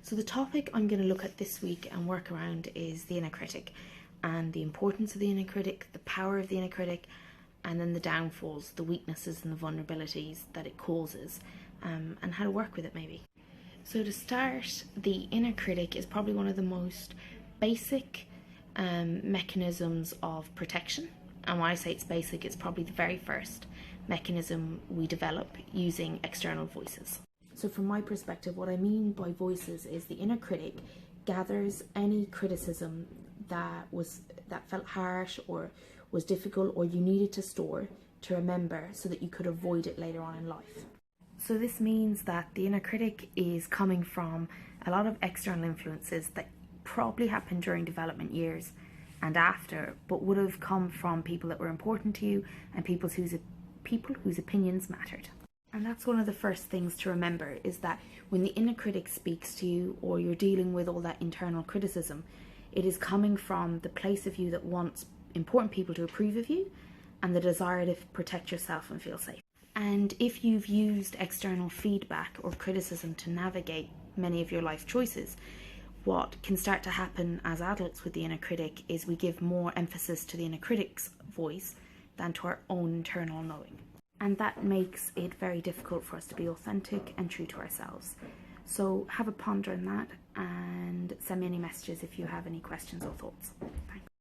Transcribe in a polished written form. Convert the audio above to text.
So the topic I'm going to look at this week and work around is the inner critic and the importance of the inner critic, the power of the inner critic, and then the downfalls, the weaknesses and the vulnerabilities that it causes, and how to work with it maybe. So to start, the inner critic is probably one of the most basic mechanisms of protection. And when I say it's basic, it's probably the very first mechanism we develop using external voices. So from my perspective, what I mean by voices is the inner critic gathers any criticism that felt harsh or was difficult or you needed to store to remember so that you could avoid it later on in life. So this means that the inner critic is coming from a lot of external influences that probably happened during development years and after, but would have come from people that were important to you and people whose opinions mattered. And that's one of the first things to remember, is that when the inner critic speaks to you or you're dealing with all that internal criticism, it is coming from the place of you that wants important people to approve of you and the desire to protect yourself and feel safe. And if you've used external feedback or criticism to navigate many of your life choices, what can start to happen as adults with the inner critic is we give more emphasis to the inner critic's voice than to our own internal knowing. And that makes it very difficult for us to be authentic and true to ourselves. So have a ponder on that and send me any messages if you have any questions or thoughts. Thanks.